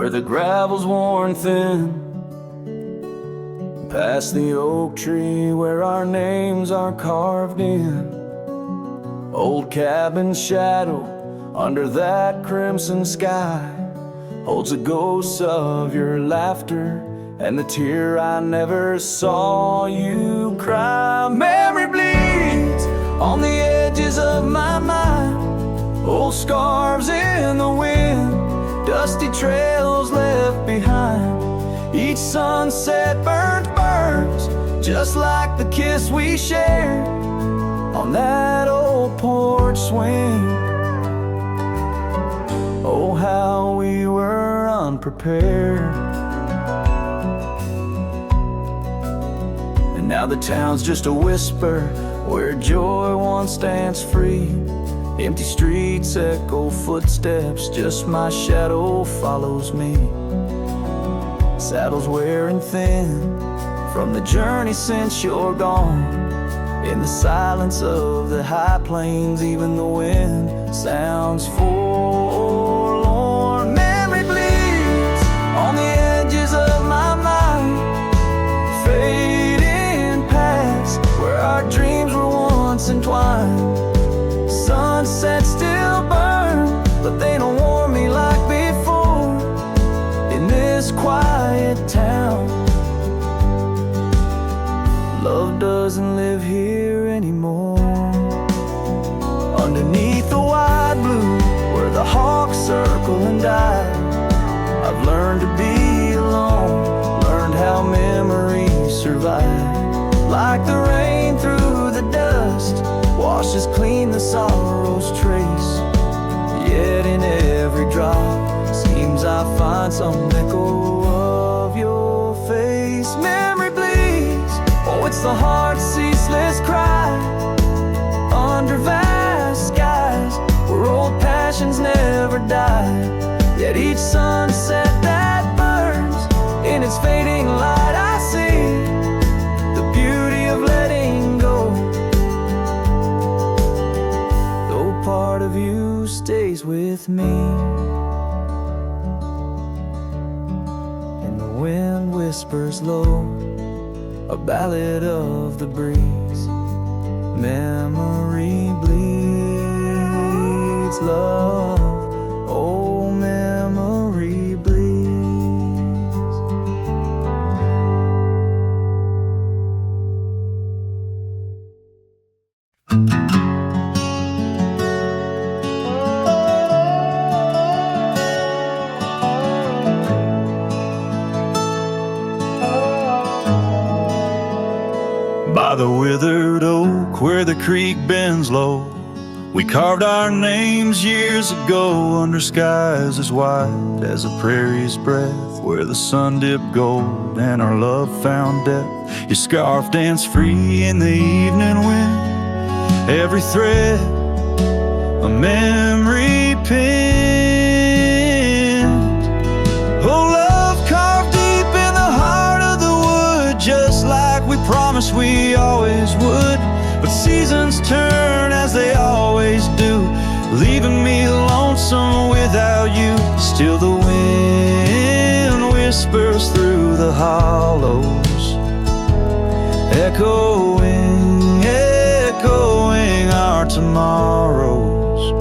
where the gravel's worn thin. Past the oak tree where our names are carved in. Old cabin shadow under that crimson sky holds a ghost of your laughter and the tear I never saw you cry. Memory bleeds on the edges of my mind, old scarves in the wind, dusty trails left behind. Each sunset burns just like the kiss we shared on that old porch swing. Oh, how we were unprepared. And now the town's just a whisper where joy once stands free. Empty streets echo footsteps, just my shadow follows me. Saddles wearing thin from the journey since you're gone. In the silence of the high plains, even the wind sounds forlorn. Memory bleeds on the edges of my mind, fading past where our dreams were once entwined. Sunsets still burn, but they don't warm me like before. In this quiet town, love doesn't live here anymore. Underneath the wide blue, where the hawks circle and die, I've learned to be alone, learned how memories survive. Like the rain through the dust, washes clean the sorrow's trace. Yet in every drop, seems I find some echo of your face. Memory bleeds, oh, it's the heart's ceaseless cry under vast skies where old passions never die. Yet each sunset that burns, in its fading light I see the beauty of letting go. Though part of you stays with me, and the wind whispers low a ballad of the breeze. Memory bleeds love, oh memory bleeds. By the withered oak where the creek bends low, we carved our names years ago under skies as wide as a prairie's breath, where the sun dipped gold and our love found depth. Your scarf danced free in the evening wind, every thread a memory pinned. Oh, love carved deep in the heart of the wood, just like we promised we always would. But seasons turn as they always do, leaving me lonesome without you. Still the wind whispers through the hollows, echoing our tomorrows.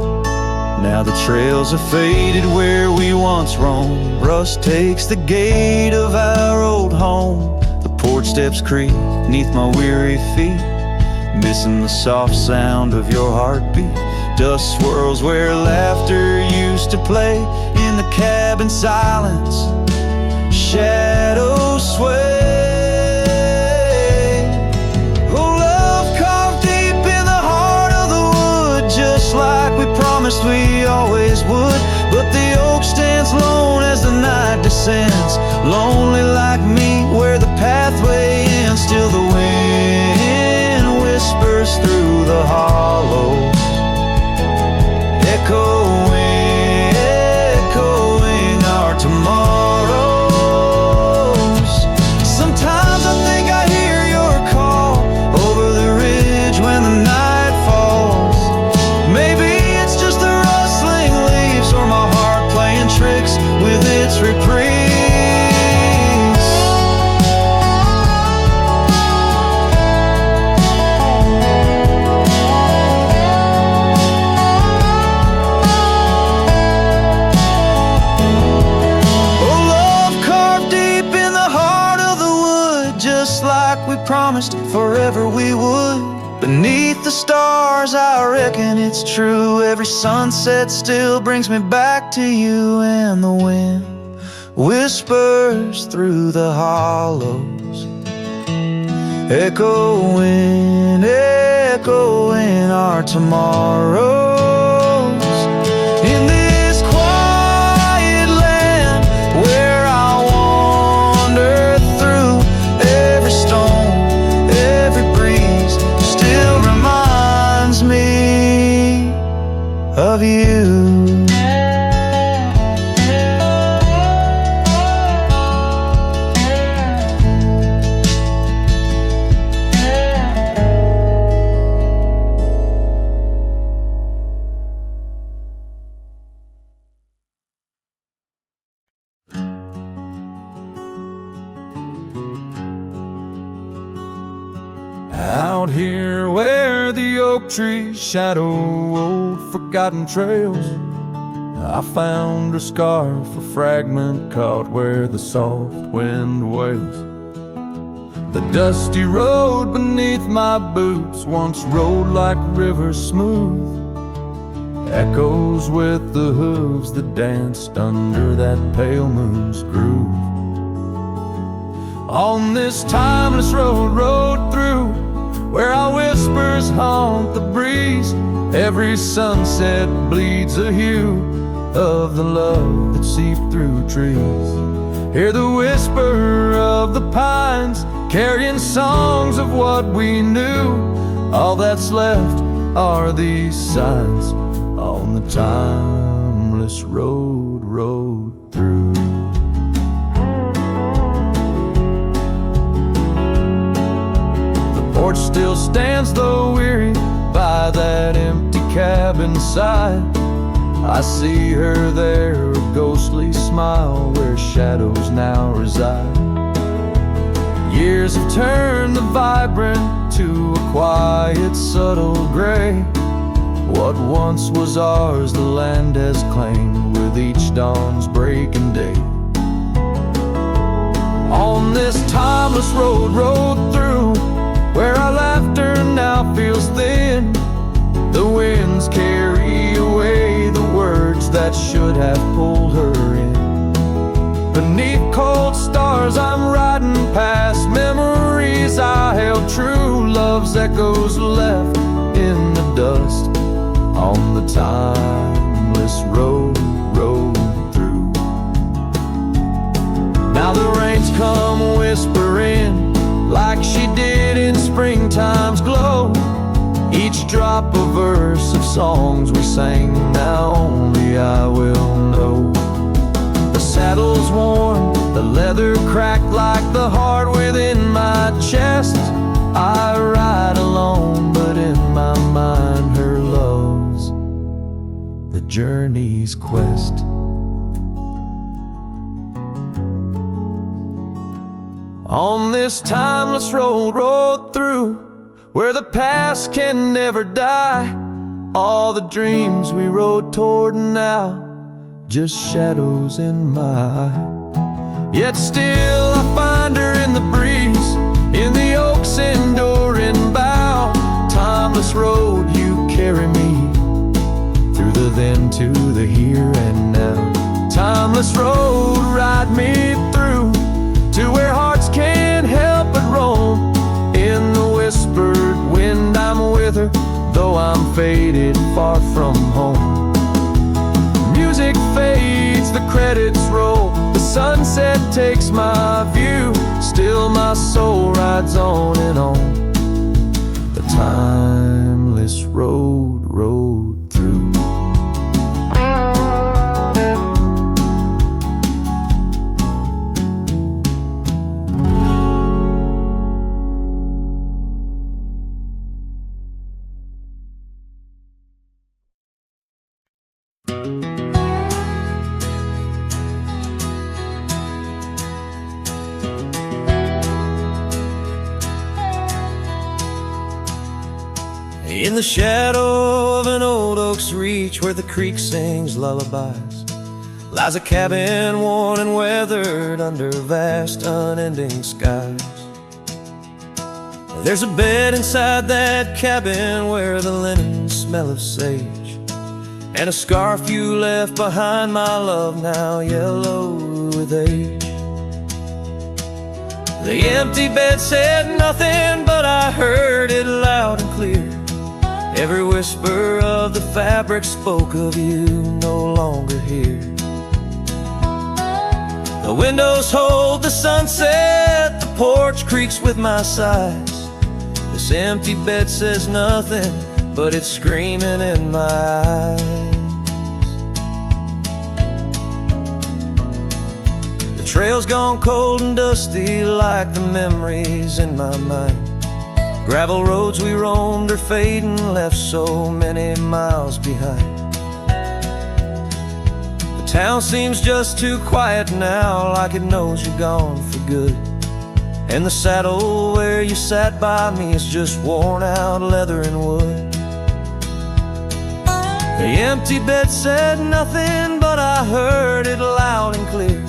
Now the trails are faded where we once roamed, rust takes the gate of our old home. The porch steps creak neath my weary feet, missing the soft sound of your heartbeat. Dust swirls where laughter used to play, in the cabin silence shadows sway. Oh, love carved deep in the heart of the wood, just like we promised we always would. But the oak stands lone as the night descends, lonely like me where the pathway ends. Still the wind whispers through the hollows, echoing our tomorrows. Sometimes I think I hear your call over the ridge when the night falls. Maybe it's just the rustling leaves or my heart playing tricks with its reprieve. Beneath the stars, I reckon it's true. Every sunset still brings me back to you. And the wind whispers through the hollows, echoing, echoing our tomorrows. In this quiet land where I wander through, every stone, every breeze still reminds me of you. Out here where the oak trees shadow old forgotten trails, I found a scarf, a fragment caught where the soft wind wails. The dusty road beneath my boots once rolled like rivers smooth, echoes with the hooves that danced under that pale moon's groove. On this timeless road, rode through, where our whispers haunt the breeze. Every sunset bleeds a hue of the love that seeped through trees. Hear the whisper of the pines, carrying songs of what we knew. All that's left are these signs on the timeless road, rode through. Porch still stands though weary by that empty cabin side. I see her there, a ghostly smile where shadows now reside. Years have turned the vibrant to a quiet, subtle gray. What once was ours the land has claimed with each dawn's breaking day. On this timeless road, rode through, where our laughter now feels thin. The winds carry away the words that should have pulled her in. Beneath cold stars I'm riding past memories I held true. Love's echoes left in the dust on the timeless road, rode through. Now the rains come whispering like she did in springtime's glow. Each drop a verse of songs we sang, now only I will know. The saddle's worn, the leather cracked like the heart within my chest. I ride alone, but in my mind her love's the journey's quest. On this timeless road, rode through, where the past can never die. All the dreams we rode toward now, just shadows in my eye. Yet still I find her in the breeze, in the oak's enduring bough. Timeless road, you carry me through the then to the here and now. Timeless road, ride me through to where hearts can't help but roam. In the whispered wind I'm with her, though I'm faded far from home. Music fades, the credits roll, the sunset takes my view. Still my soul rides on and on, the timeless road, rode through. In the shadow of an old oak's reach, where the creek sings lullabies, lies a cabin worn and weathered under vast unending skies. There's a bed inside that cabin where the linens smell of sage, and a scarf you left behind, my love, now yellow with age. The empty bed said nothing, but I heard it loud and clear. Every whisper of the fabric spoke of you no longer here. The windows hold the sunset, the porch creaks with my sighs. This empty bed says nothing, but it's screaming in my eyes. The trail's gone cold and dusty like the memories in my mind. Gravel roads we roamed are fading, left so many miles behind. The town seems just too quiet now, like it knows you're gone for good. And the saddle where you sat by me is just worn out leather and wood. The empty bed said nothing, but I heard it loud and clear.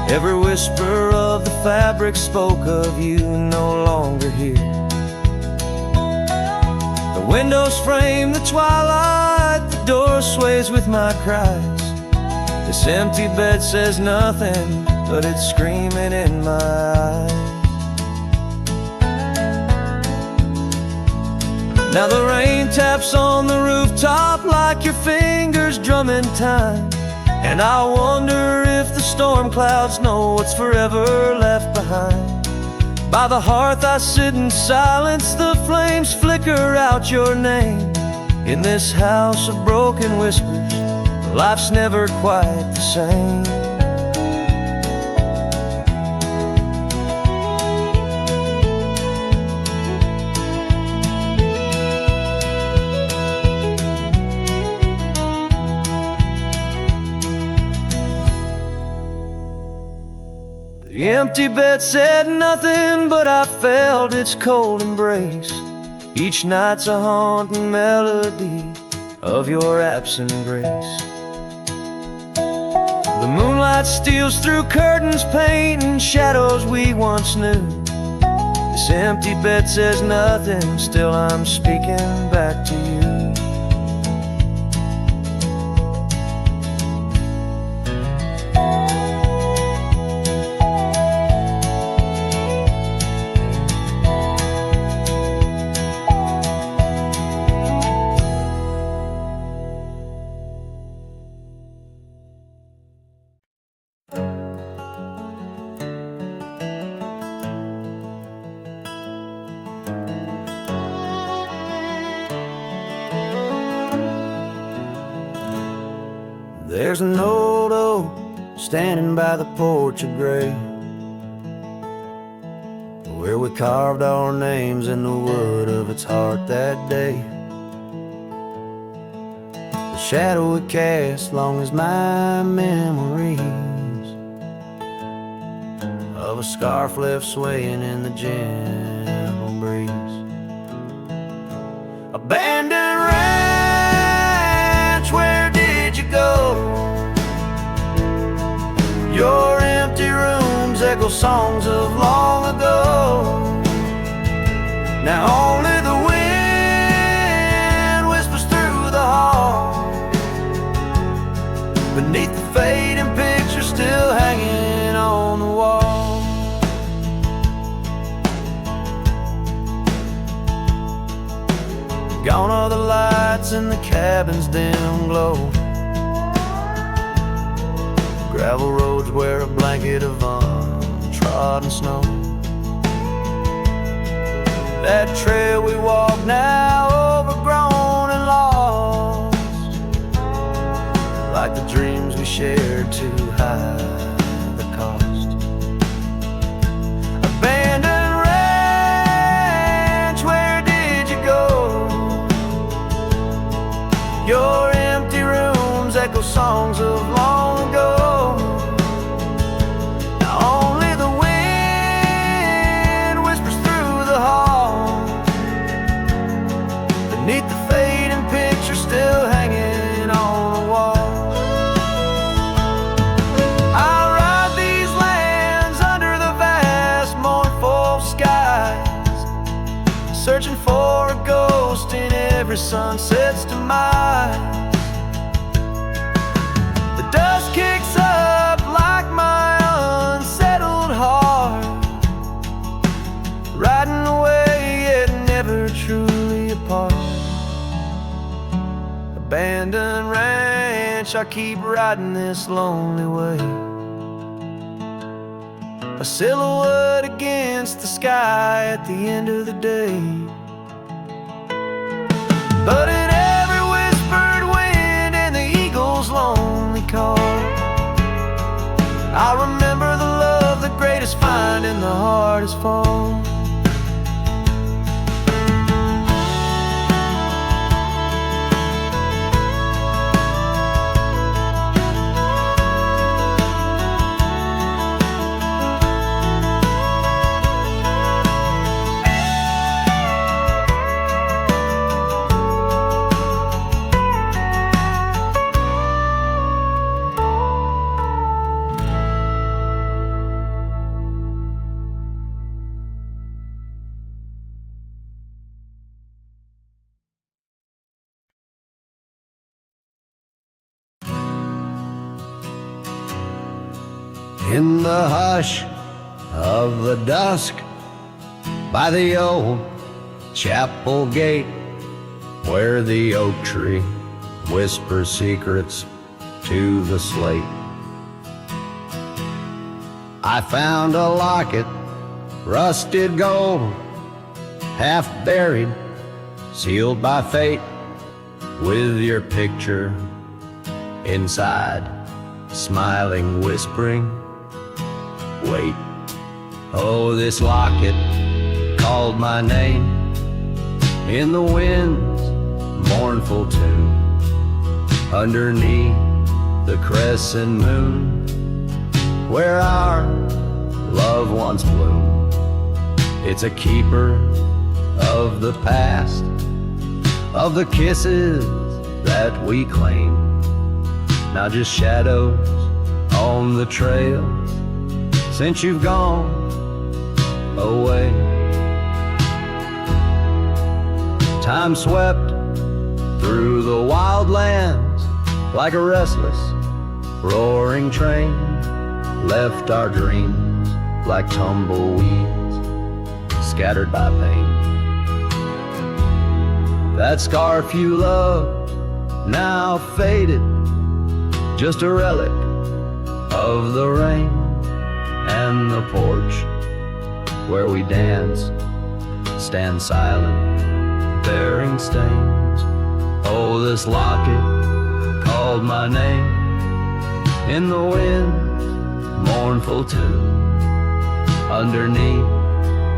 Every whisper of the fabric spoke of you no longer here. The windows frame the twilight, the door sways with my cries. This empty bed says nothing, but it's screaming in my eyes. Now the rain taps on the rooftop like your fingers drumming time, and I wonder if the storm clouds know what's forever left behind. By the hearth I sit in silence, the flames flicker out your name. In this house of broken whispers, life's never quite the same. The empty bed said nothing, but I felt its cold embrace. Each night's a haunting melody of your absent grace. The moonlight steals through curtains, painting shadows we once knew. This empty bed says nothing, still I'm speaking back to you. There's an old oak standing by the porch of gray, where we carved our names in the wood of its heart that day. The shadow it casts long as my memories of a scarf left swaying in the gentle breeze. Abandoned ranch, where did you go? Your empty rooms echo songs of long ago. Now only the wind whispers through the hall, beneath the fading picture still hanging on the wall. Gone are the lights in the cabin's dim glow. Gravel roads wear a blanket of untrodden snow. That trail we walk now overgrown and lost, like the dreams we shared to hide the cost. Abandoned ranch, where did you go? Your empty rooms echo songs of long ago. Beneath the fading picture still hanging on the wall. I ride these lands under the vast mournful skies, every sunset's demise. The dust kicks up like my unsettled heart, riding away yet never truly apart. Abandoned ranch, I keep riding this lonely way, a silhouette against the sky at the end of the day. But in every whispered wind and the eagle's lonely call, I remember the love, the greatest find in the hardest fall. In the hush of the dusk, by the old chapel gate, where the oak tree whispers secrets to the slate, I found a locket, rusted gold, half buried, sealed by fate, with your picture inside, smiling, whispering, wait. Oh, this locket called my name in the wind's mournful tune, underneath the crescent moon, where our love once bloomed. It's a keeper of the past, of the kisses that we claim, now just shadows on the trail since you've gone away. Time swept through the wild lands like a restless, roaring train, left our dreams like tumbleweeds scattered by pain. That scarf you loved, now faded, just a relic of the rain, and the porch where we dance, stand silent, bearing stains. Oh, this locket called my name in the wind's mournful tune, underneath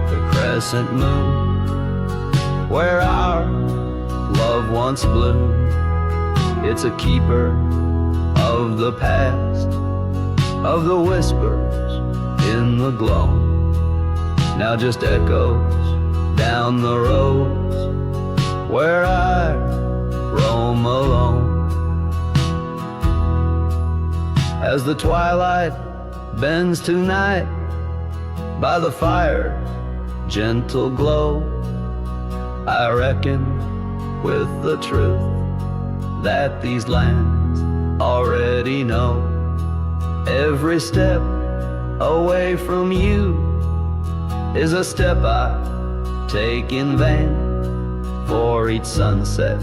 the crescent moon, where our love once bloomed. It's a keeper of the past, of the whispers in the glow, now just echoes down the roads where I roam alone. As the twilight bends to night by the fire's gentle glow, I reckon with the truth that these lands already know. Every step away from you is a step I take in vain, for each sunset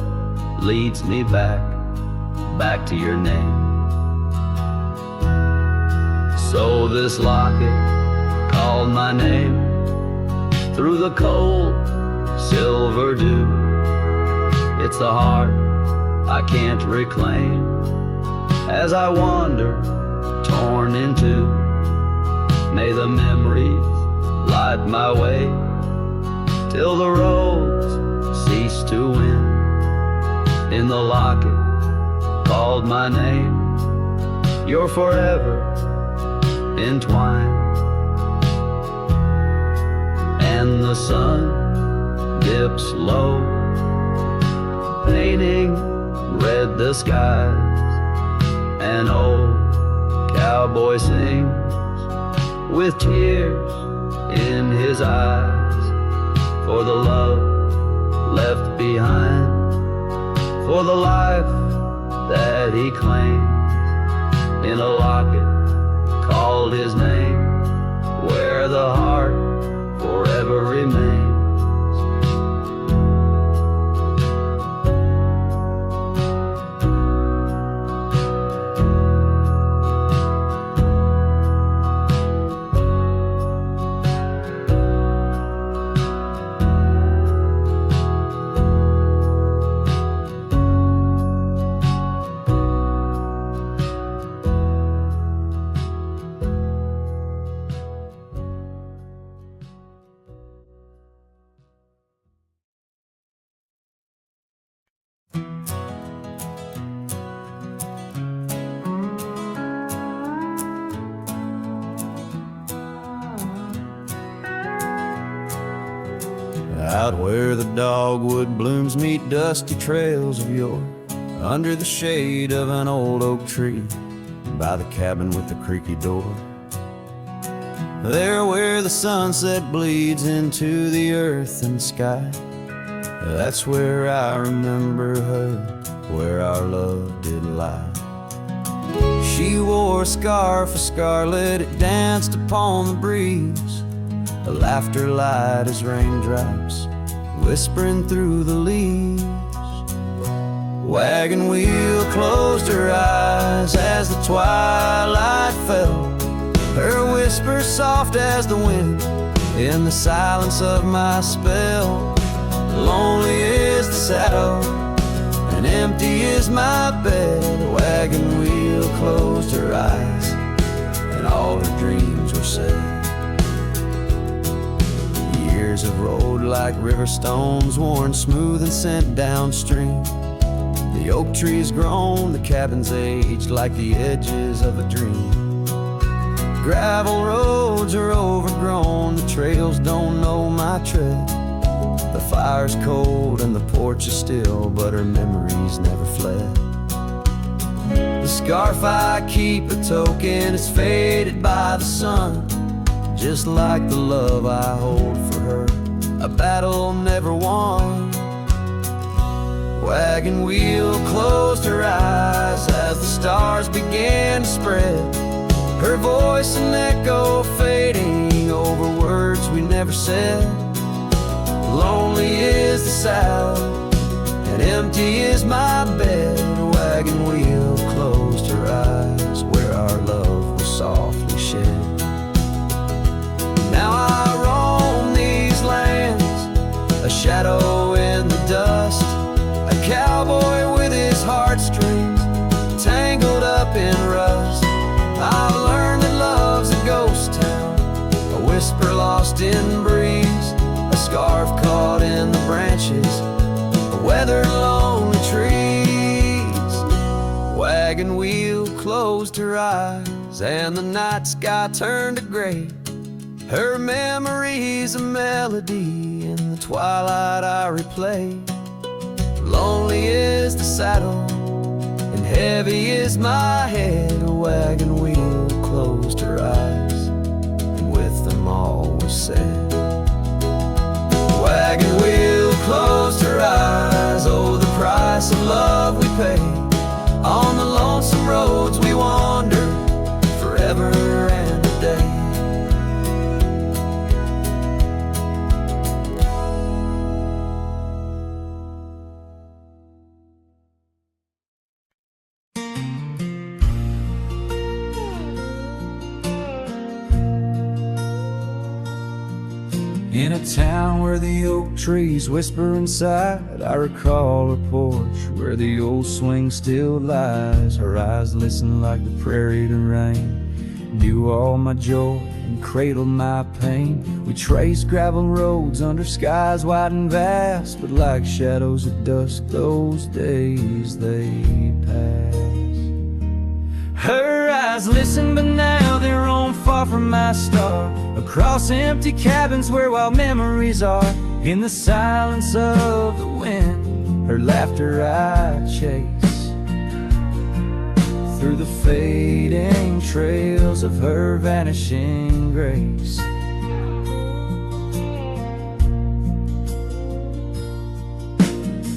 leads me back to your name. So this locket called my name through the cold silver dew. It's the heart I can't reclaim as I wander torn in two. May the memories light my way till the roads cease to win. In the locket called my name, you're forever entwined. And the sun dips low, painting red the skies. An old cowboy sings with tears in his eyes for the love left behind for the life that he claimed in a locket called his name, where the heart forever remains. Out where the dogwood blooms meet dusty trails of yore, under the shade of an old oak tree, by the cabin with the creaky door. There where the sunset bleeds into the earth and sky, that's where I remember her, where our love did lie. She wore a scarf of scarlet, it danced upon the breeze, a laughter light as raindrops whispering through the leaves. Wagon wheel closed her eyes as the twilight fell, her whisper soft as the wind in the silence of my spell. Lonely is the saddle and empty is my bed. The wagon wheel closed her eyes and all her dreams were said. Years have rolled like river stones, worn smooth and sent downstream. The oak tree's grown, the cabin's aged like the edges of a dream. Gravel roads are overgrown, the trails don't know my tread. The fire's cold and the porch is still, but her memories never fled. The scarf I keep a token, it's faded by the sun, just like the love I hold for her, a battle never won. Wagon wheel closed her eyes as the stars began to spread, her voice an echo fading over words we never said. Lonely is the saddle and empty is my bed. A wagon wheel closed her eyes where our love was softly shed. Now I roam these lands, a shadow in the dust, a cowboy with his heartstrings tangled up in rust. I've learned that love's a ghost town, a whisper lost in breeze, a scarf caught in the branches, a weathered lonely trees. Wagon wheel closed her eyes and the night sky turned to gray, her memory's a melody in the twilight I replay. Lonely is the saddle and heavy is my head. A wagon wheel closed her eyes and with them all was said. A wagon wheel closed her eyes, oh the price of love we pay. On the lonesome roads we wander forever and a day. In a town where the oak trees whisper inside, I recall her porch where the old swing still lies. Her eyes listen like the prairie to rain, knew all my joy and cradled my pain. We traced gravel roads under skies wide and vast, but like shadows at dusk those days they pass. Her eyes listen, but now they're on far from my star, across empty cabins where wild memories are. In the silence of the wind, her laughter I chase, through the fading trails of her vanishing grace.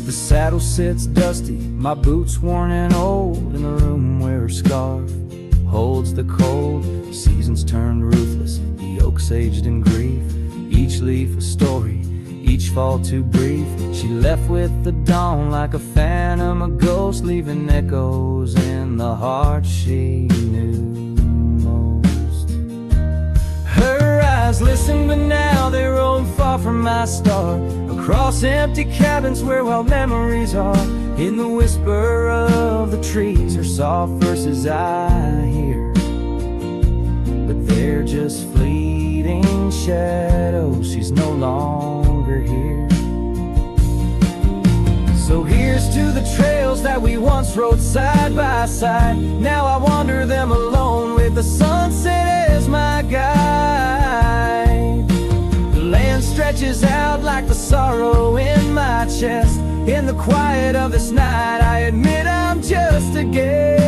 The saddle sits dusty, my boots worn and old, in the room where her scarf holds the cold. Seasons turned ruthless, the oaks aged in grief, each leaf a story, each fall too brief. She left with the dawn like a phantom, a ghost, leaving echoes in the heart she knew most. Her eyes listen, but now they roam far from my star, across empty cabins where wild memories are. In the whisper of the trees, her soft verses I hear, but they're just fleeting shadows. She's no longer here. So here's to the trails that we once rode side by side. Now I wander them alone with the sunset as my guide. The land stretches out like the sorrow in my chest. In the quiet of this night, I admit I'm just a guest.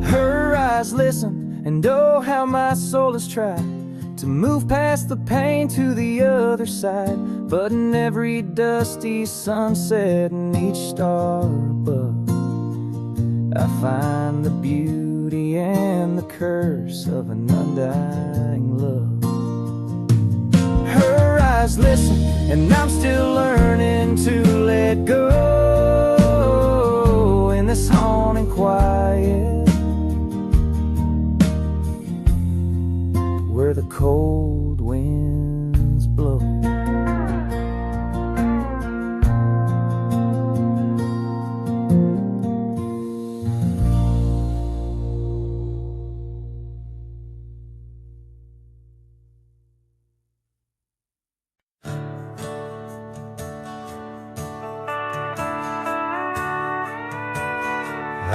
Her eyes listen, and oh how my soul has tried to move past the pain to the other side. But in every dusty sunset and each star above, I find the beauty and the curse of an undying love. Her eyes listen, and I'm still learning to let go in this haunting quiet, where the cold winds blow.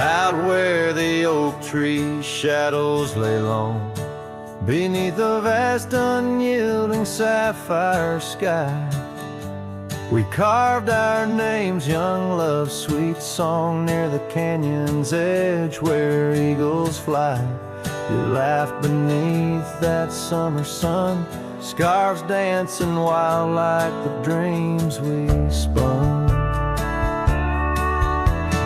Out where the oak tree shadows lay long, beneath a vast unyielding sapphire sky, we carved our names, young love's sweet song, near the canyon's edge where eagles fly. You laughed beneath that summer sun, scarves dancing wild like the dreams we spun.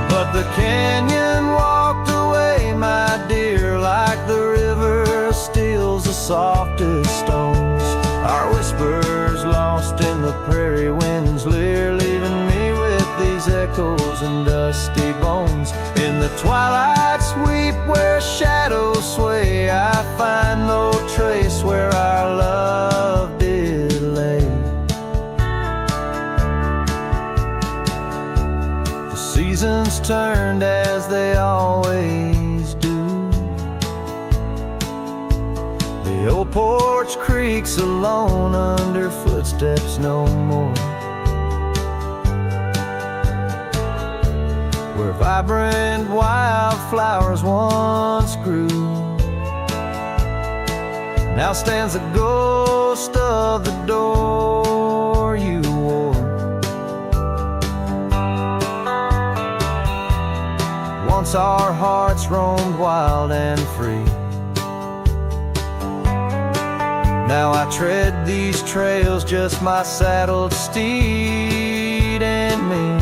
But the canyon walked away, my dear, like the river steals the softest stones. Our whispers lost in the prairie winds leer, leaving me with these echoes and dusty bones. In the twilight sweep where shadows sway, I find no trace where our love did lay. The seasons turned as they always do. The old porch creaks alone under footsteps no more, where vibrant wildflowers once grew. Now stands the ghost of the door you wore. Once our hearts roamed wild and free. Now I tread these trails, just my saddled steed and me.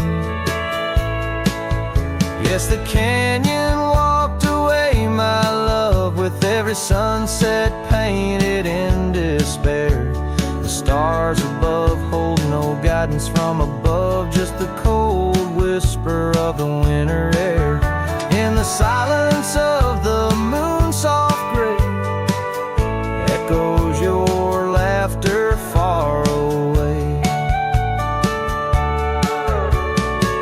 Yes, the canyon walked away, my love, with every sunset painted in despair. The stars above hold no guidance from above, just the cold whisper of the winter air. In the silence of the moon's soft gray, echoes your laughter far away.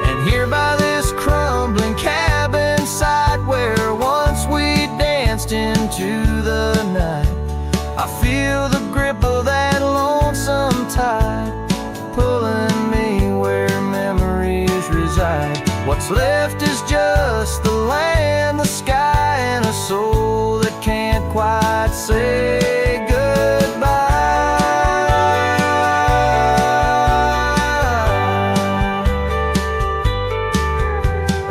And here by this crumbling cabin site, where once we danced into the night, I feel the grip of that lonesome tide, pulling me where memories reside. What's left is just the land, the sky, and a soul that can't quite say goodbye.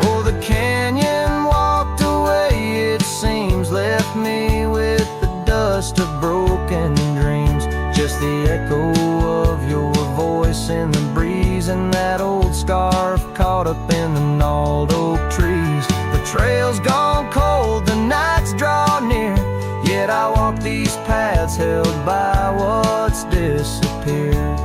Oh, the canyon walked away, it seems, left me with the dust of broken dreams, just the echo caught up in the gnarled oak trees. The trail's gone cold, the nights draw near, yet I walk these paths held by what's disappeared.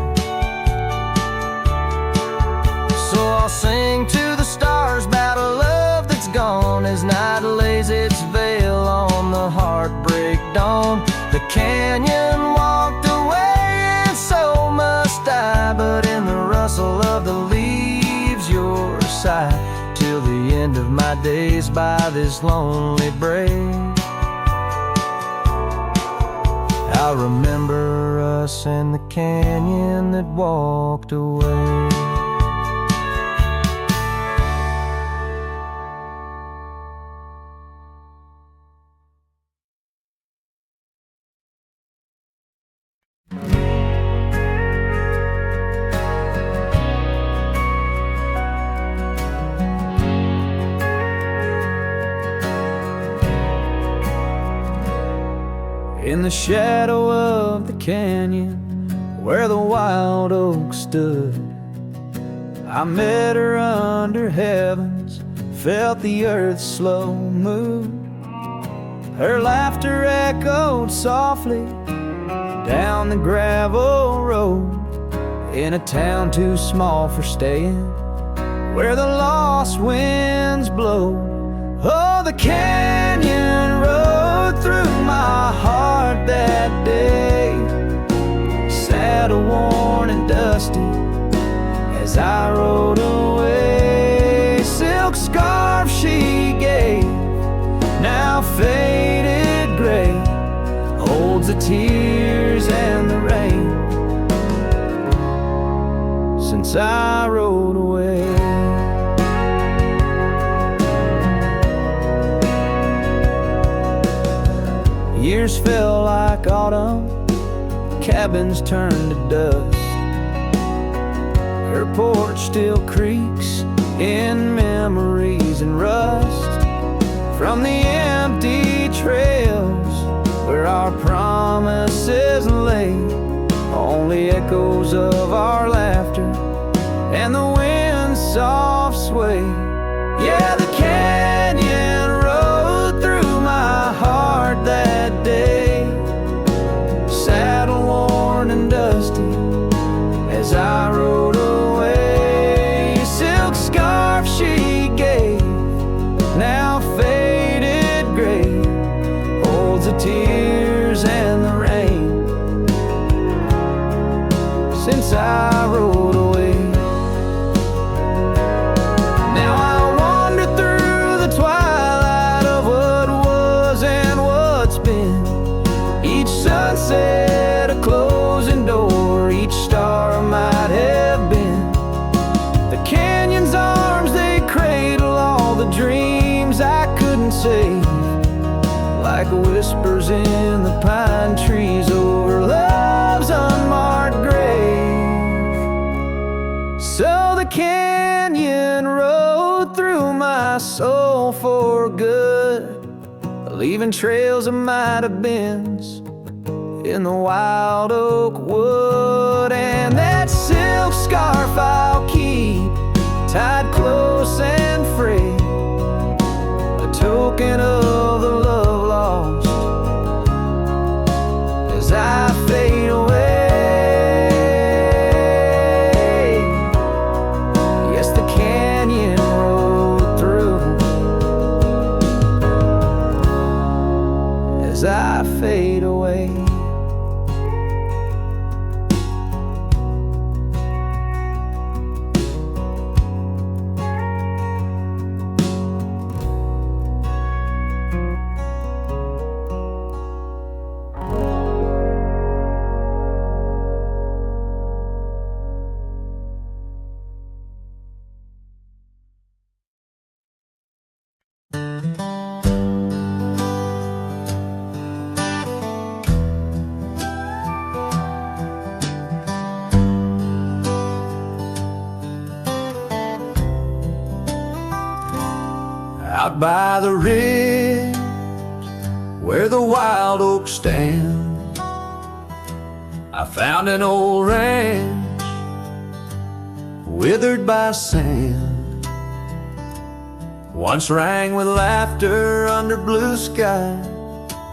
So I'll sing to the stars about a love that's gone, as night lays its veil on the heartbreak dawn. The canyon walked away and so must I, but in the rustle of the leaves your sight, till the end of my days by this lonely break. I remember us and the canyon that walked away. In the shadow of the canyon where the wild oak stood, I met her under heavens, felt the earth's slow move. Her laughter echoed softly down the gravel road, in a town too small for staying, where the lost winds blow. Oh, the canyon rode through my heart that day, saddle worn and dusty as I rode away. Silk scarf she gave, now faded gray, holds the tears and the rain since I rode away. Years fell like autumn, cabins turned to dust. Her porch still creaks in memories and rust from the empty trails where our promises lay. Only echoes of our laughter and the wind's soft sway. Yeah, the canyon rode through my heart that day, saddle worn and dusty as I rode away. Silk scarf she gave, now faded gray, holds the tears and the rain since I rode away. Now I wander through the twilight of what was and what's been. Each sunset a closing door, each star might have been. The canyon's arms, they cradle all the dreams I couldn't save, like whispers in the pine trees over love's unmarked grave. So the canyon rode through my soul for good, leaving trails of might have beens in the wild oak wood. And that silk scarf I'll keep tied close and free, a token of the love lost as I fade away. Yes, the canyon rode through as I fade away. Out by the ridge where the wild oaks stand, I found an old ranch withered by sand. once rang with laughter under blue sky.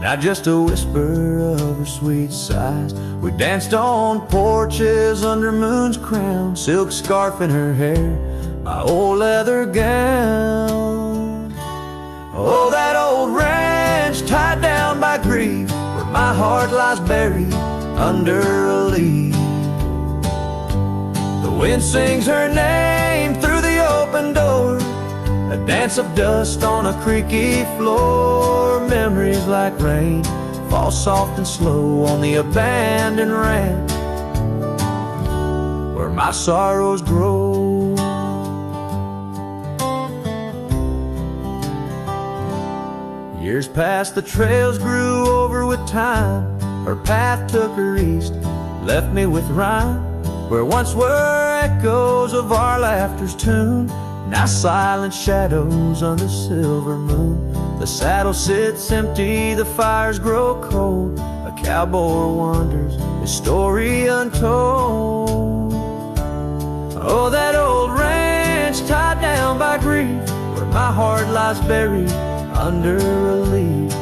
Now just a whisper of her sweet sighs. We danced on porches under moon's crown, silk scarf in her hair, my old leather gown. Oh, that old ranch tied down by grief, where my heart lies buried under a leaf. The wind sings her name through the open door, a dance of dust on a creaky floor. Memories like rain fall soft and slow on the abandoned ranch where my sorrows grow. Years passed, the trails grew over with time. Her path took her east, left me with rhyme. Where once were echoes of our laughter's tune, now silent shadows under silver moon. The saddle sits empty, the fires grow cold. A cowboy wanders, his story untold. Oh, that old ranch tied down by grief, where my heart lies buried under a leaf.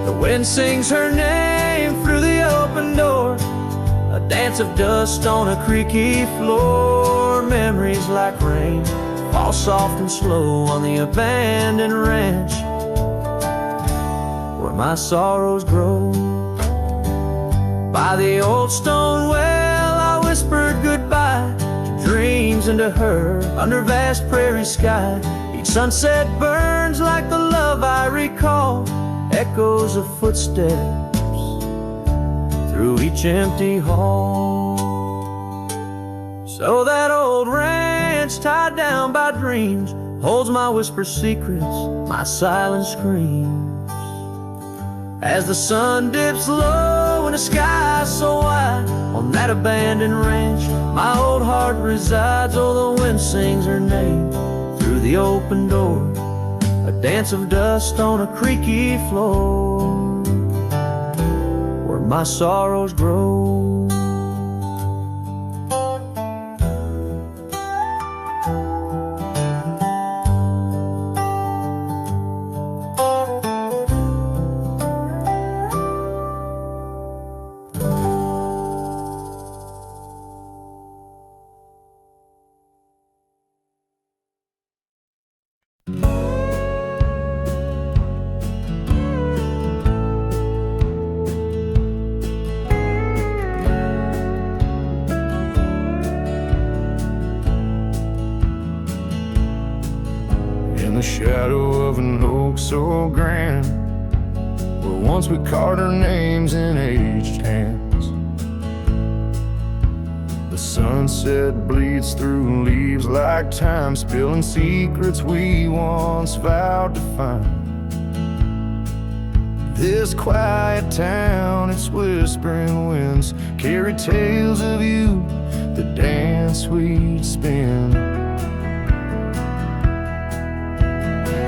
The wind sings her name through the open door, a dance of dust on a creaky floor. Memories like rain fall soft and slow on the abandoned ranch where my sorrows grow. By the old stone well I whispered goodbye to dreams and to her under vast prairie sky. Each sunset burns like the love I recall, echoes of footsteps through each empty hall. So that old ranch tied down by dreams holds my whispered secrets, my silent screams. As the sun dips low and the sky so wide, on that abandoned ranch my old heart resides. Oh, the wind sings her name through the open door, a dance of dust on a creaky floor where my sorrows grow. In the shadow of an oak so grand, where once we carved our names in aged hands, the sunset bleeds through leaves like time, spilling secrets we once vowed to find. This quiet town, its whispering winds carry tales of you, the dance we'd spin.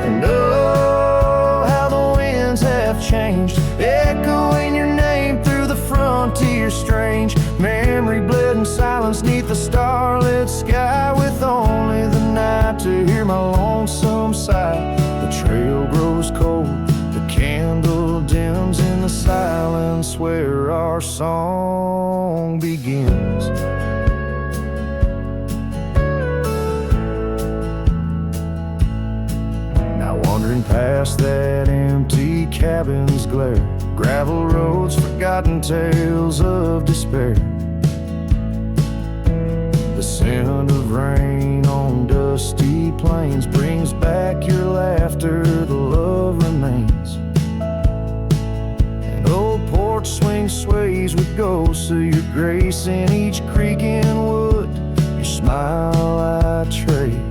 And oh, how the winds have changed, echoing your name through the frontier strange. Memory bled in silence neath the starlit sky, with only the night to hear my lonesome sigh. The trail grows cold, the candle dims in the silence where our song begins. Wandering past that empty cabin's glare, gravel roads, forgotten tales of despair. The scent of rain on dusty plains brings back your laughter, the love remains. An old porch swing sways with ghosts of your grace in each creek and wood, your smile I trace.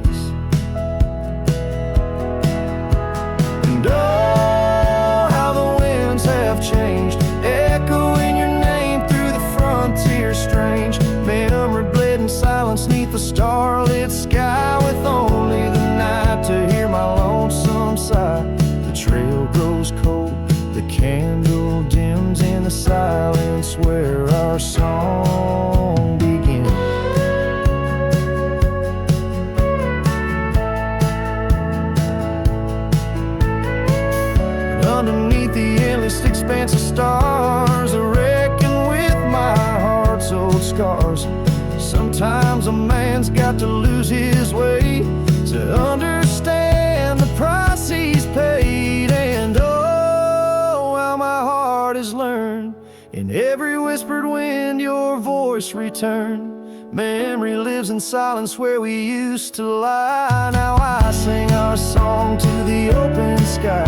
And oh, how the winds have changed, echoing your name through the frontier strange. Memory bled in silence neath the starlit sky, with only the night to hear my lonesome sigh. The trail grows cold, the candle dims in the silence where our song begins. stars. Sometimes a man's got to lose his way to understand the price he's paid. And oh, how my heart has learned, in every whispered wind your voice returned. Memory lives in silence where we used to lie. Now I sing our song to the open sky.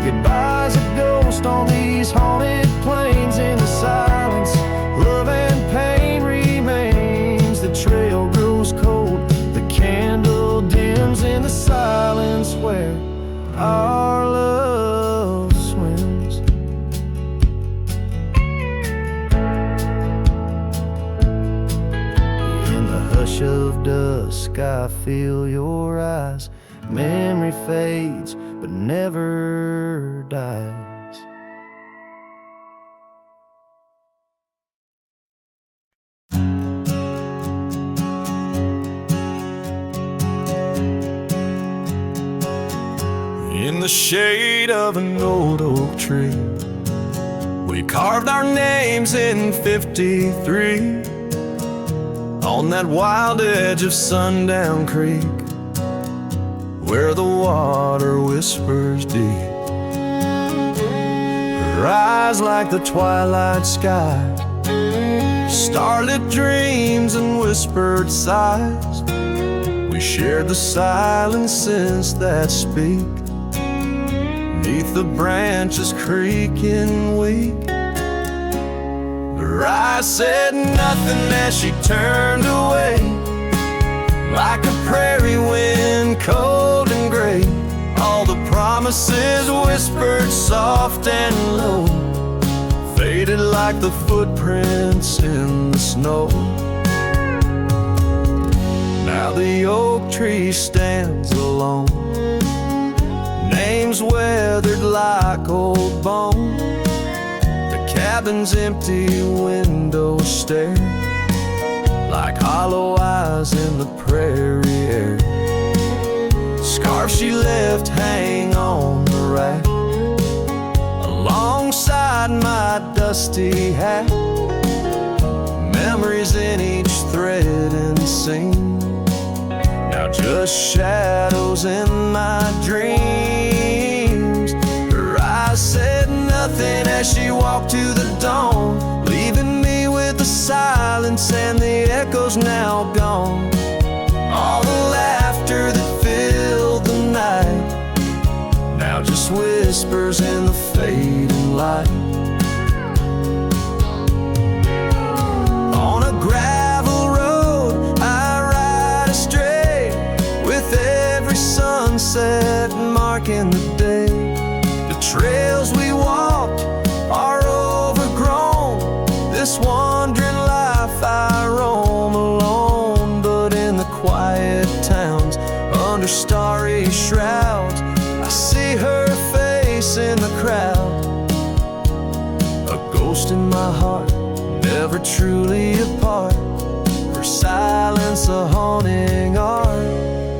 Goodbye's a ghost on these haunted plains. In the silence, love and pain remains. The trail grows cold, the candle dims in the silence where our love swims. In the hush of dusk I feel your eyes. Memory fades but never dies. In the shade of an old oak tree, we carved our names in 53 on that wild edge of Sundown Creek, where the water whispers deep. Her eyes like the twilight sky, starlit dreams and whispered sighs. We shared the silence since that speak, neath the branches creaking weak. Her eyes said nothing as she turned away, like a prairie wind, cold and gray. All the promises whispered soft and low, faded like the footprints in the snow. Now the oak tree stands alone, names weathered like old bone. The cabin's empty windows stare like hollow eyes in the prairie air. Scarf she left hang on the rack alongside my dusty hat. Memories in each thread and seam, now just shadows in my dreams. Her eyes said nothing as she walked to the dawn, leaving me with the silence and the echoes now gone. All the laughter that filled the night, now just whispers in the fading light. On a gravel road I ride astray, with every sunset marking the day. The trails we walked are overgrown, this wandering life I roam alone. But in the quiet towns, under starry shrouds, I see her face in the crowd. A ghost in my heart, never truly apart, her silence a haunting art.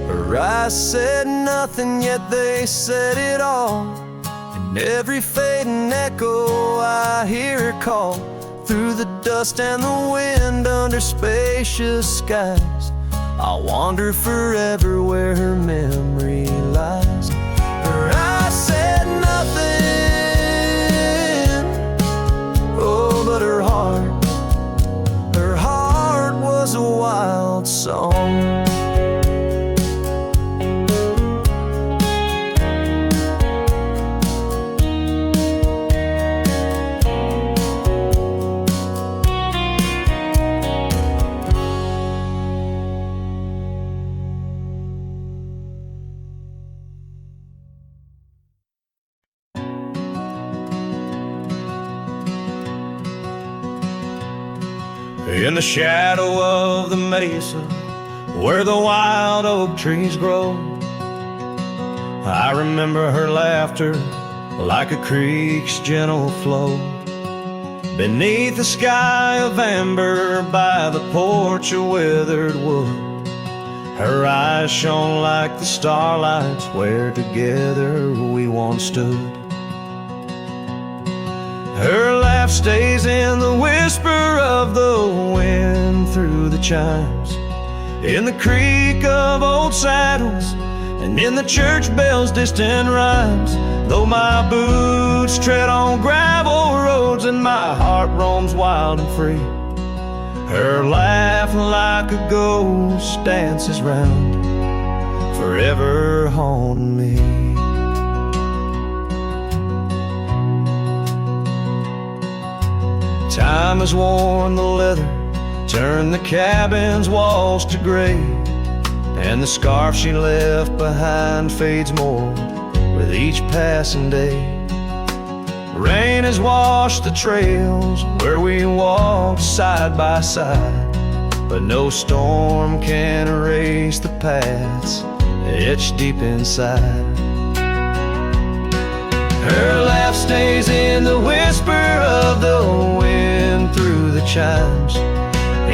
Her eyes said nothing, yet they said it all. In every fading echo I hear her call, through the dust and the wind, under spacious skies. I'll wander forever where her memory lies. Her eyes said nothing, oh, but her heart was a wild song. In the shadow of the mesa, where the wild oak trees grow, I remember her laughter like a creek's gentle flow. Beneath the sky of amber, by the porch of withered wood, her eyes shone like the starlights where together we once stood. Her laugh life stays in the whisper of the wind through the chimes, in the creak of old saddles, and in the church bells' distant rhymes. Though my boots tread on gravel roads and my heart roams wild and free, her laugh like a ghost dances round, forever haunting me. Time has worn the leather, turned the cabin's walls to gray, and the scarf she left behind fades more with each passing day. Rain has washed the trails where we walked side by side, but no storm can erase the paths etched deep inside. Her laugh stays in the whisper of the wind through the chimes,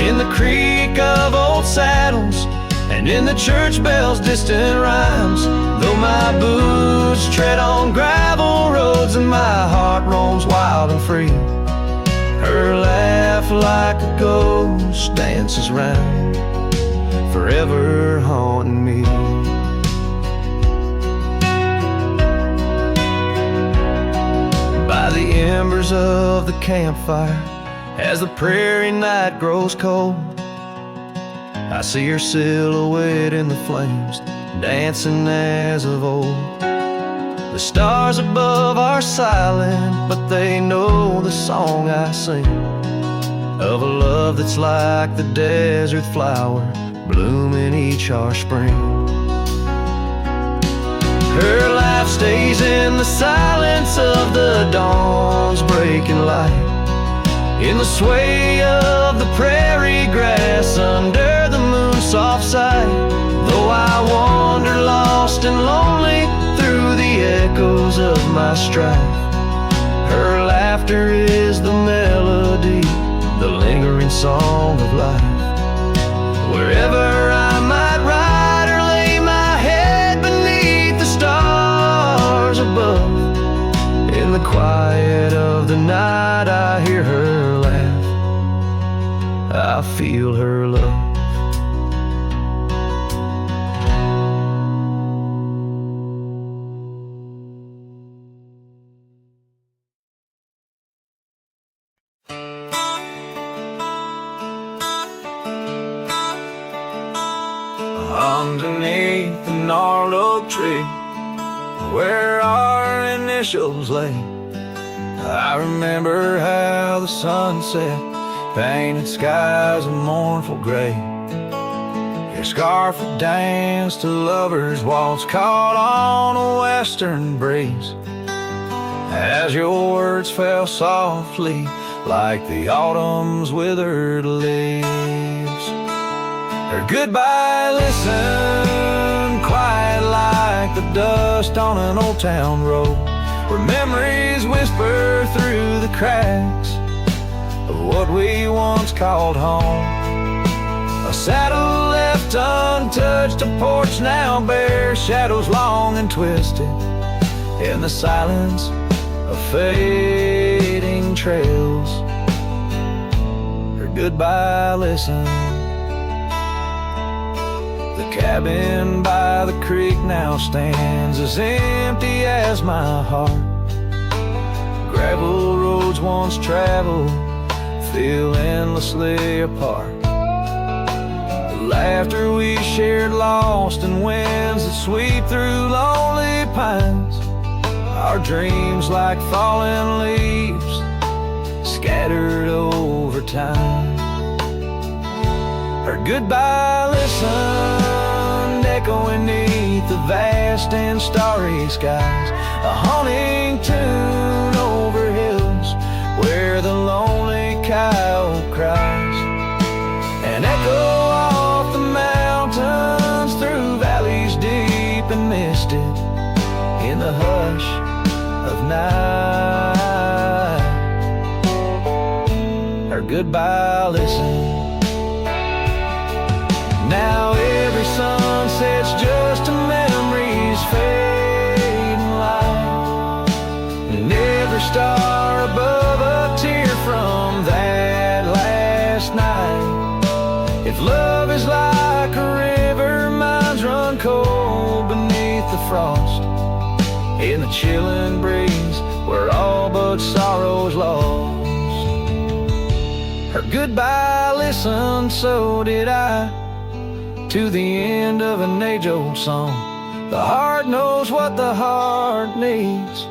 in the creak of old saddles, and in the church bells' distant rhymes. Though my boots tread on gravel roads and my heart roams wild and free, her laugh like a ghost dances round, forever haunting me. By the embers of the campfire, as the prairie night grows cold, I see her silhouette in the flames, dancing as of old. The stars above are silent, but they know the song I sing, of a love that's like the desert flower, blooming each harsh spring. Her life stays in the silence of the dawn's breaking light, in the sway of the prairie grass under the moon's soft sight. Though I wander lost and lonely through the echoes of my strife, her laughter is the melody, the lingering song of life. Wherever I might ride or lay my head beneath the stars above, in the quiet of the night I hear her laugh, I feel her love. Underneath the gnarled oak tree, where our initials lay, I remember how the sunset painted skies a mournful gray. Your scarf would dance to lovers' waltz caught on a western breeze, as your words fell softly like the autumn's withered leaves. Her goodbye listened quiet like the dust on an old town road, where memories whisper through the cracks of what we once called home. A saddle left untouched, a porch now bare, shadows long and twisted in the silence of fading trails. Her goodbye listened. The cabin by the creek now stands as empty as my heart. Gravel roads once traveled feel endlessly apart. The laughter we shared lost in winds that sweep through lonely pines. Our dreams like fallen leaves scattered over time. Her goodbye listened, echoing neath the vast and starry skies, a haunting tune over hills where the lonely coyote cries, an echo off the mountains through valleys deep and misted in the hush of night. Her goodbye listened. Now every sunset's just a memory's fading light, and every star above a tear If love is like a river, mine's run cold beneath the frost. In the chilling breeze, where all but sorrow's lost. Her goodbye listened, so did I, to the end of an age-old song. The heart knows what the heart needs,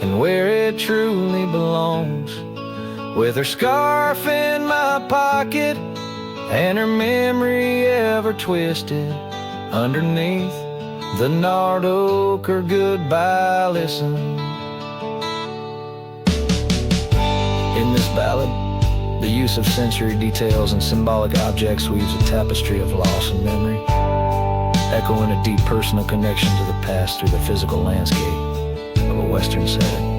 and where it truly belongs. With her scarf in my pocket, and her memory ever twisted underneath the gnarled oak, her goodbye listen. In this ballad, the use of sensory details and symbolic objects weaves a tapestry of loss and memory, echoing a deep personal connection to the past through the physical landscape of a Western setting.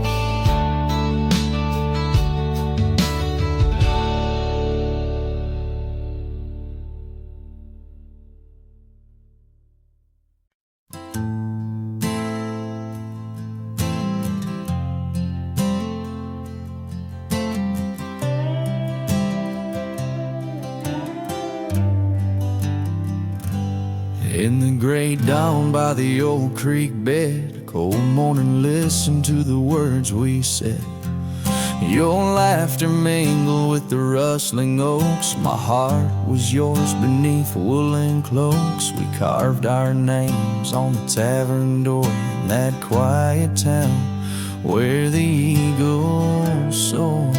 In the great dawn by the old creek bed, cold morning, listen to the words we said. Your laughter mingled with the rustling oaks. My heart was yours beneath woolen cloaks. We carved our names on the tavern door in that quiet town where the eagles soar.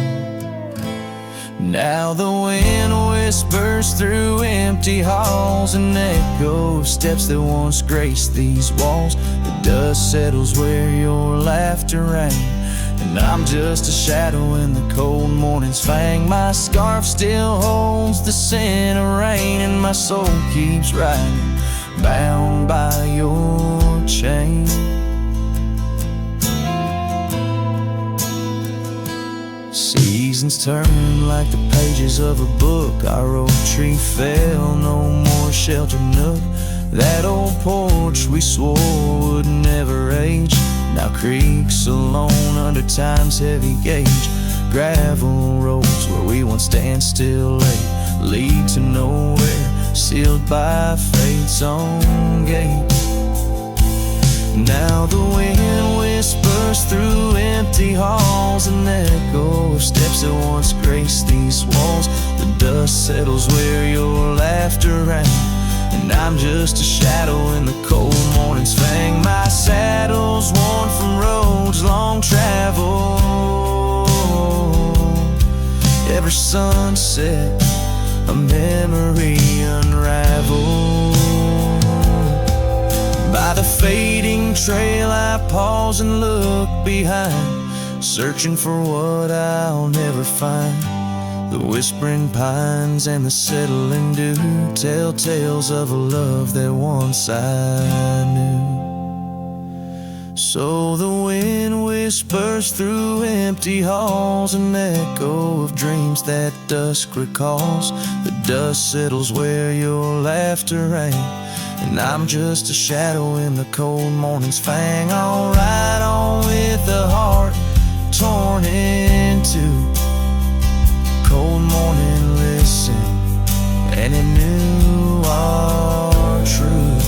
Now the wind whispers through empty halls, an echo of steps that once graced these walls. The dust settles where your laughter rang, and I'm just a shadow in the cold morning's fang. My scarf still holds the scent of rain, and my soul keeps riding, bound by your chain. Seasons turn like the pages of a book. Our oak tree fell, no more sheltered nook. That old porch we swore would never age now creaks alone under time's heavy gauge. Gravel roads where we once stand still late lead to nowhere, sealed by fate's own gate. Now the wind whispers through empty halls, an echo of steps that once graced these walls. The dust settles where your laughter rang, and I'm just a shadow in the cold morning's fang. My saddle's worn from roads long traveled. Every sunset, a memory unraveled. By the fading trail I pause and look behind, searching for what I'll never find. The whispering pines and the settling dew tell tales of a love that once I knew. So the wind whispers through empty halls, an echo of dreams that dusk recalls. The dust settles where your laughter rang, and I'm just a shadow in the cold morning's fang. I'll ride on with a heart torn in two. Cold morning, listen, and it knew our truth.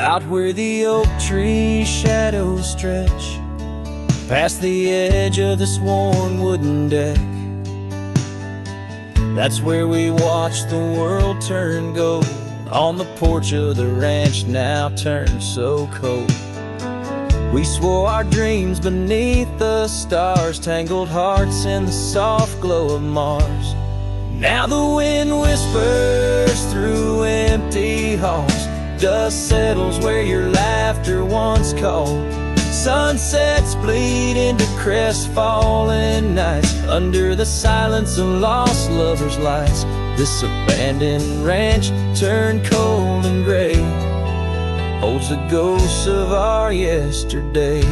Out where the oak tree shadows stretch, past the edge of this worn wooden deck, that's where we watch the world turn gold. On the porch of the ranch now turned so cold. We swore our dreams beneath the stars, tangled hearts in the soft glow of Mars. Now the wind whispers through empty halls, dust settles where your laughter once called. Sunsets bleed into crestfallen nights under the silence of lost lovers' lights. This abandoned ranch turned cold and gray holds the ghosts of our yesterdays.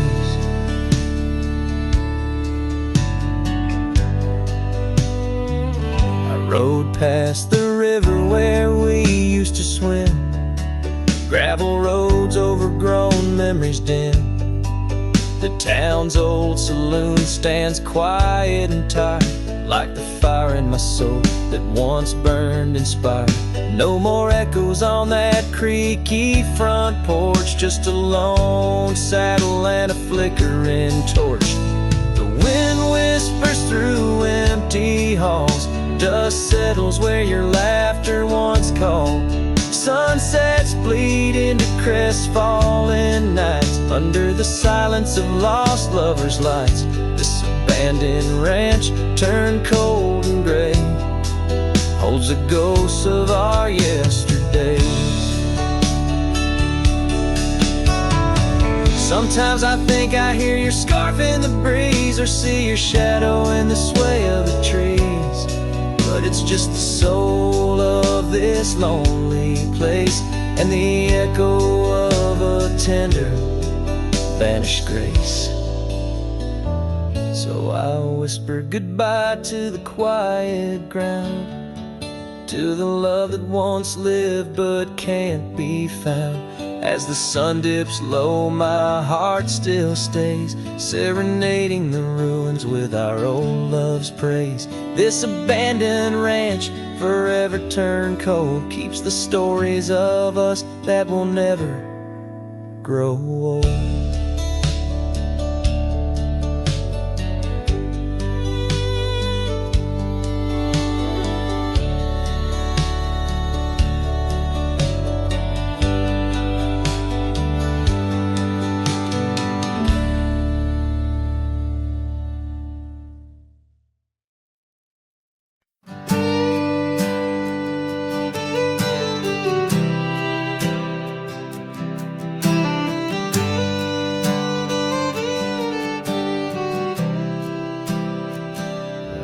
I rode past the river where we used to swim, gravel roads overgrown, memories dim. The town's old saloon stands quiet and tired, like the fire in my soul that once burned inspired. No more echoes on that creaky front porch, just a lone saddle and a flickering torch. The wind whispers through empty halls, dust settles where your laughter once called. Sunsets bleed into crestfallen nights under the silence of lost lovers' lights. This abandoned ranch turned cold and gray holds the ghosts of our yesterdays. Sometimes I think I hear your scarf in the breeze, or see your shadow in the sway of the trees. But it's just the soul of this lonely place, and the echo of a tender vanished grace. So I whisper goodbye to the quiet ground, to the love that once lived but can't be found. As the sun dips low, my heart still stays, serenading the ruins with our old love's praise. This abandoned ranch, forever turned cold, keeps the stories of us that will never grow old.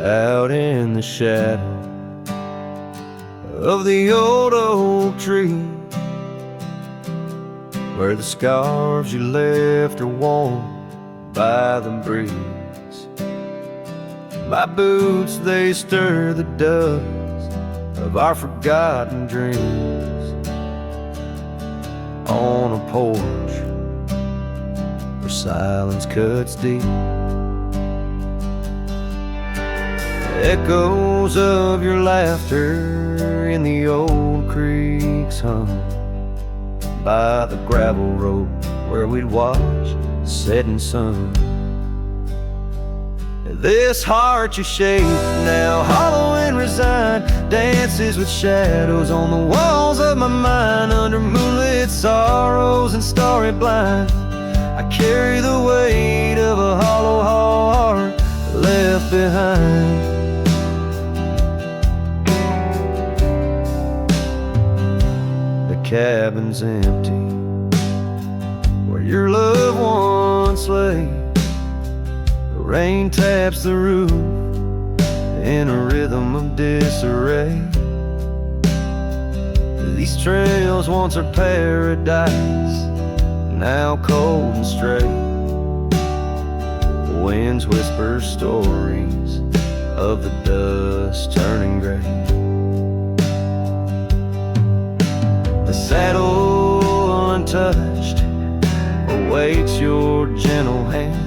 Out in the shadow of the old oak tree, where the scarves you left are worn by the breeze. My boots, they stir the dust of our forgotten dreams. On a porch where silence cuts deep, echoes of your laughter in the old creeks hum by the gravel road where we'd watch the setting sun. This heart you shape now, hollow and resigned, dances with shadows on the walls of my mind. Under moonlit sorrows and starry blinds, I carry the weight of a hollow heart left behind. The cabin's empty where your loved ones lay. The rain taps the roof in a rhythm of disarray. These trails once are paradise, now cold and stray. The winds whisper stories of the dust turning gray. The saddle untouched awaits your gentle hand.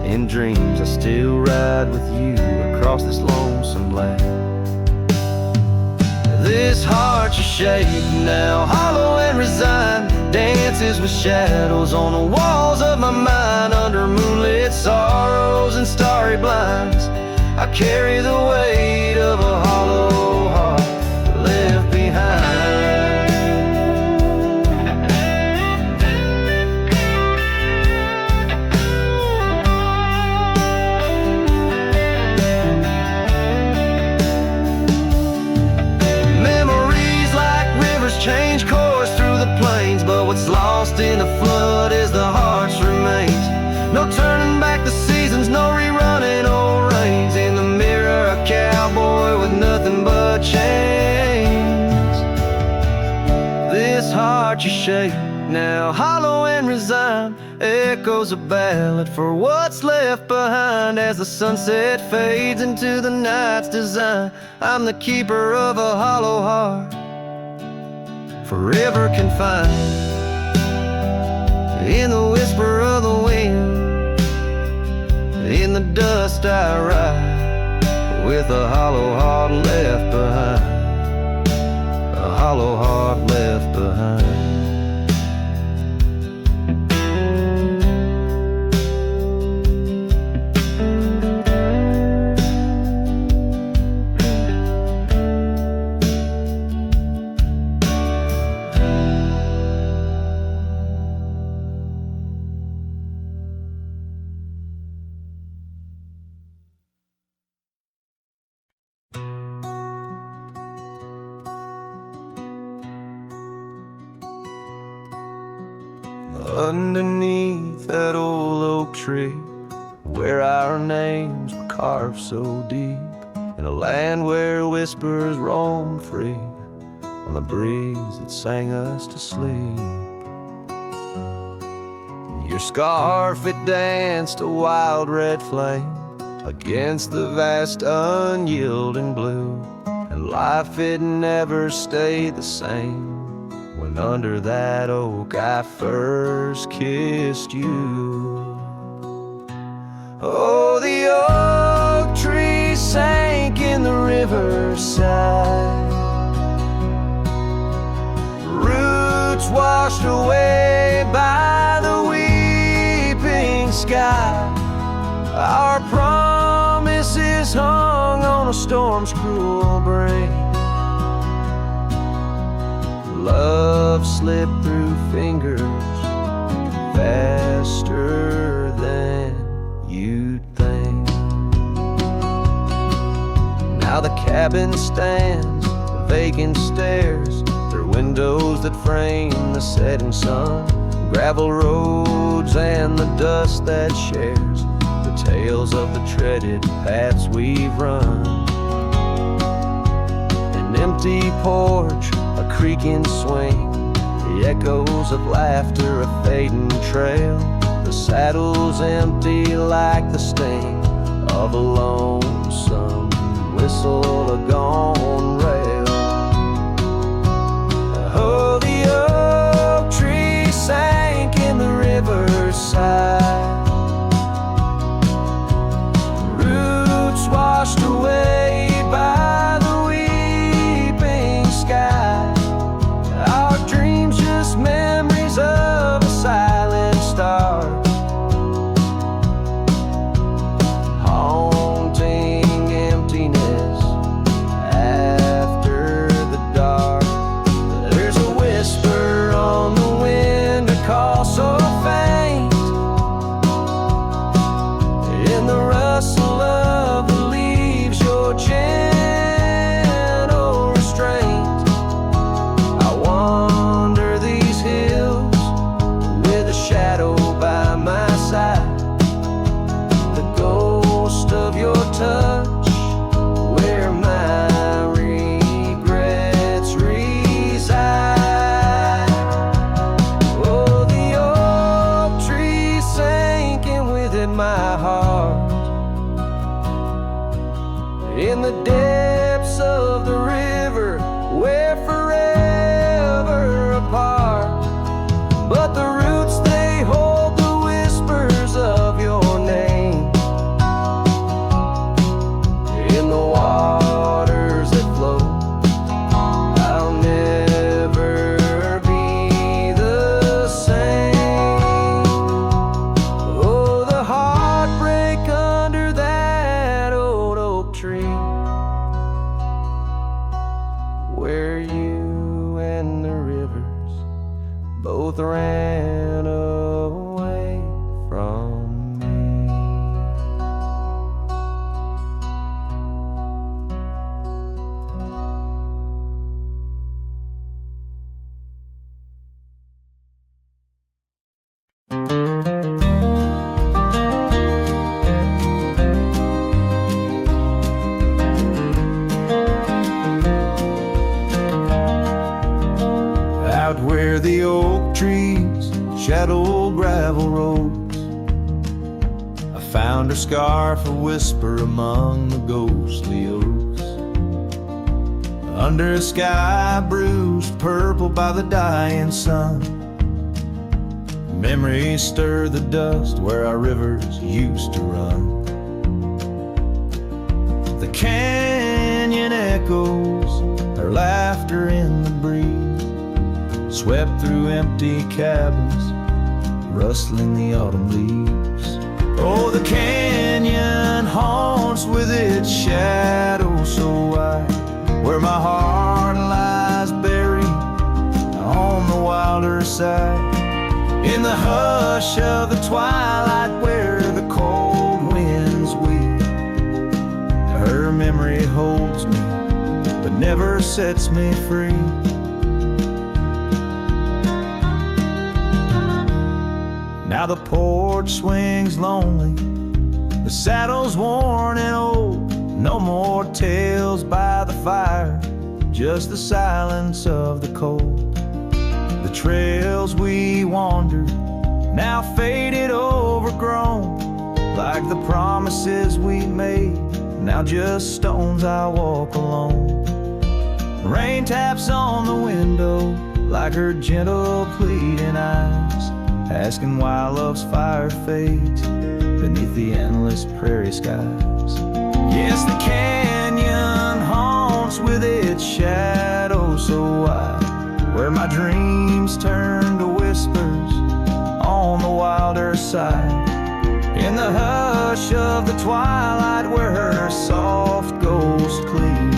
In dreams I still ride with you across this lonesome land. This heart you shape now, hollow and resigned, dances with shadows on the walls of my mind. Under moonlit sorrows and starry blinds, I carry the weight of a hollow heart left behind. Change course through the plains, but what's lost in the flood is the heart's root. heart you shake, now hollow and resigned, echoes a ballad for what's left behind. As the sunset fades into the night's design, I'm the keeper of a hollow heart, forever confined in the whisper of the wind. In the dust I ride, with a hollow heart left behind, a hollow heart left behind. Underneath that old oak tree, where our names were carved so deep, in a land where whispers roam free on the breeze that sang us to sleep. Your scarf, it danced a wild red flame against the vast unyielding blue, and life, it never stayed the same when under that oak I first kissed you. Oh, the oak tree sank in the riverside, roots washed away by the weeping sky. Our promises hung on a storm's cruel break. Love slipped through fingers faster than you'd think. Now the cabin stands, vacant stairs, through windows that frame the setting sun, gravel roads and the dust that shares the tales of the treaded paths we've run. An empty porch, a creaking swing, the echoes of laughter, a fading trail, the saddle's empty like the sting of a lonesome whistle, a gone rail. Oh, the oak tree sank in the riverside, roots washed away by the weeping sky. Our dreams just memories of a silent star, haunting emptiness after the dark. There's a whisper on the wind, a call so faint, in the rustle of the leaves, your gentle restraint. I wander these hills with a shadow by my side, the ghost of your touch, where my regrets reside. Oh, the oak tree sank, and with it my heart, in the depths of the river, we're forever apart. But the roots, they hold the whispers of your name in the waters that flow. I'll never be the same. Oh, the heartbreak under that old oak tree, found her scarf a whisper among the ghostly oaks. Under a sky bruised purple by the dying sun, memories stir the dust where our rivers used to run. The canyon echoes, her laughter in the breeze, swept through empty cabins, rustling the autumn leaves. Oh, the canyon haunts with its shadow so wide, where my heart lies buried on the wilder side. In the hush of the twilight where the cold winds weep, her memory holds me but never sets me free. Now the porch swings lonely, the saddle's worn and old. No more tales by the fire, just the silence of the cold. The trails we wandered, now faded, overgrown, like the promises we made, now just stones I walk alone. Rain taps on the window like her gentle pleading eyes, asking why love's fire fades beneath the endless prairie skies. Yes, the canyon haunts with its shadow so wide, where my dreams turn to whispers on the wilder side. In the hush of the twilight where her soft ghost cleaves,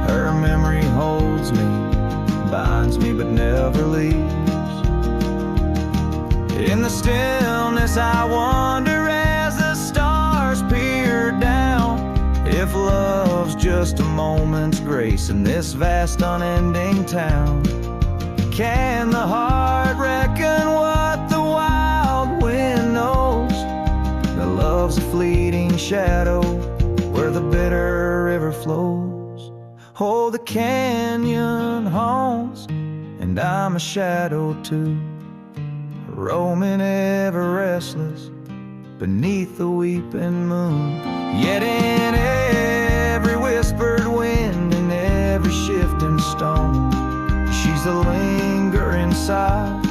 her memory holds me, binds me but never leaves. In the stillness I wonder as the stars peer down, if love's just a moment's grace in this vast unending town. Can the heart reckon what the wild wind knows? That love's a fleeting shadow where the bitter river flows. Oh, the canyon haunts, and I'm a shadow too, roaming ever restless beneath the weeping moon. Yet in every whispered wind and every shifting stone, she's the lingering sigh